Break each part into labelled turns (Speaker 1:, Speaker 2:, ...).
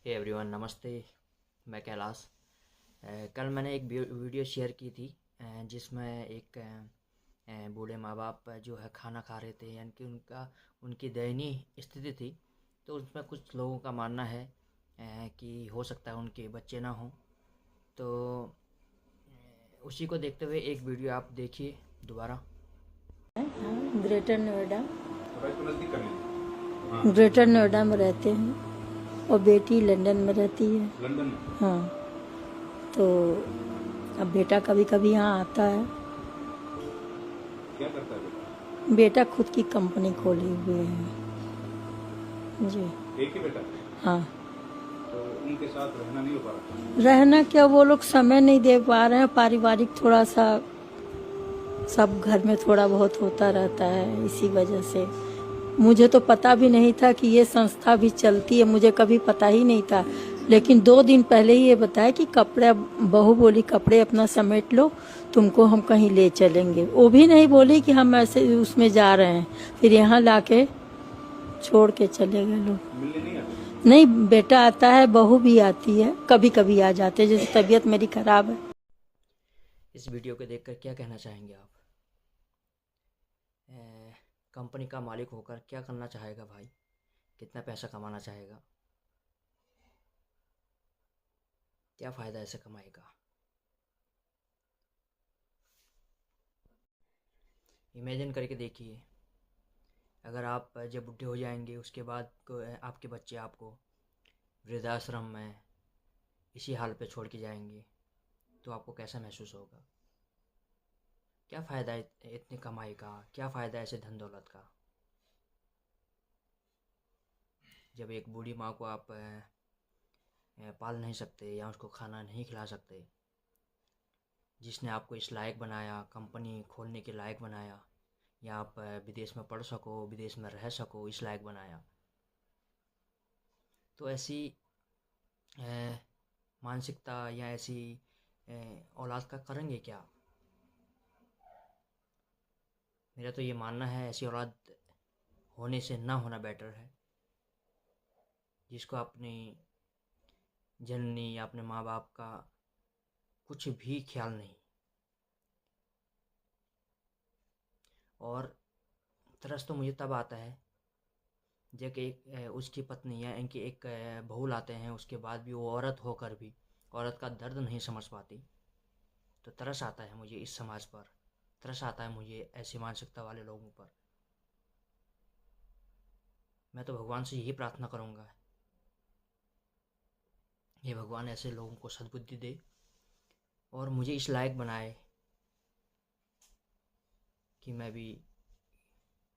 Speaker 1: Hey everyone, नमस्ते। मैं कैलाश। कल मैंने एक वीडियो शेयर की थी जिसमें एक बूढ़े माँ बाप जो है खाना खा रहे थे, यानी कि उनकी दयनीय स्थिति थी। तो उसमें कुछ लोगों का मानना है कि हो सकता है उनके बच्चे ना हों। तो उसी को देखते हुए एक वीडियो आप देखिए दोबारा।
Speaker 2: ग्रेटर नोएडा ग्रेटर नोएडा में रहते हैं और बेटी लंदन में रहती है।
Speaker 3: लंदन में?
Speaker 2: हाँ, तो अब बेटा कभी कभी यहाँ आता है।
Speaker 3: क्या करता है बेटा?
Speaker 2: बेटा खुद की कंपनी खोले हुए है जी।
Speaker 3: एक ही बेटा है?
Speaker 2: हाँ।
Speaker 3: तो उनके साथ रहना नहीं हो पा रहा?
Speaker 2: रहना क्या, वो लोग समय नहीं दे पा रहे हैं। पारिवारिक थोड़ा सा सब घर में थोड़ा बहुत होता रहता है, इसी वजह से। मुझे तो पता भी नहीं था कि ये संस्था भी चलती है, मुझे कभी पता ही नहीं था। लेकिन 2 दिन पहले ही ये बताया कि कपड़े, बहू बोली कपड़े अपना समेट लो, तुमको हम कहीं ले चलेंगे। वो भी नहीं बोली कि हम ऐसे उसमें जा रहे हैं। फिर यहाँ लाके छोड़ के चले गए लोग।
Speaker 3: मिलने नहीं आते?
Speaker 2: नहीं, बेटा आता है, बहू भी आती है, कभी कभी आ जाते हैं, जैसे तबीयत मेरी खराब है।
Speaker 1: इस वीडियो को देखकर क्या कहना चाहेंगे आप? कंपनी का मालिक होकर क्या करना चाहेगा भाई? कितना पैसा कमाना चाहेगा? क्या फ़ायदा ऐसे कमाई का? इमेजिन करके देखिए, अगर आप जब बुढ़े हो जाएंगे उसके बाद आपके बच्चे आपको वृद्धाश्रम में इसी हाल पे छोड़ के जाएंगे, तो आपको कैसा महसूस होगा? क्या फ़ायदा इतनी कमाई का? क्या फ़ायदा ऐसे धन दौलत का, जब एक बूढ़ी माँ को आप पाल नहीं सकते या उसको खाना नहीं खिला सकते, जिसने आपको इस लायक बनाया, कंपनी खोलने के लायक बनाया, या आप विदेश में पढ़ सको, विदेश में रह सको, इस लायक बनाया। तो ऐसी अ, मानसिकता या ऐसी औलाद का करेंगे क्या? मेरा तो ये मानना है ऐसी औलाद होने से ना होना बेटर है, जिसको अपनी जननी या अपने माँ बाप का कुछ भी ख्याल नहीं। और तरस तो मुझे तब आता है जब एक उसकी पत्नी या इनकी एक बहू लाते हैं, उसके बाद भी वो औरत होकर भी औरत का दर्द नहीं समझ पाती। तो तरस आता है मुझे इस समाज पर, तरस आता है मुझे ऐसी मानसिकता वाले लोगों पर। मैं तो भगवान से यही प्रार्थना करूँगा, ये भगवान ऐसे लोगों को सद्बुद्धि दे और मुझे इस लायक बनाए कि मैं भी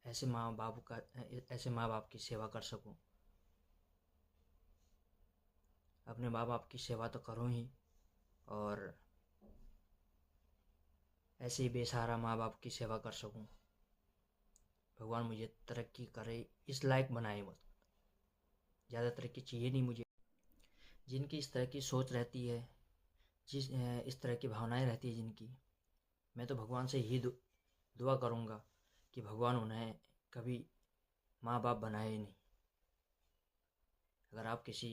Speaker 1: ऐसे माँ बाप की सेवा कर सकूं। अपने माँ बाप की सेवा तो करूं ही, और ऐसे ही बेसहारा माँ बाप की सेवा कर सकूं। भगवान मुझे तरक्की करे, इस लायक बनाए मत। ज़्यादा तरक्की चाहिए नहीं मुझे। जिनकी इस तरह की सोच रहती है, इस तरह की भावनाएं रहती है जिनकी, मैं तो भगवान से यही दुआ करूँगा कि भगवान उन्हें कभी माँ बाप बनाए ही नहीं। अगर आप किसी,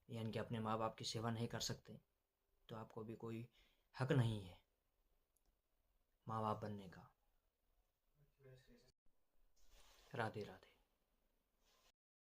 Speaker 1: यानी कि अपने माँ बाप की सेवा नहीं कर सकते, तो आपको भी कोई हक नहीं है माँ बाप बनने का। राधे राधे।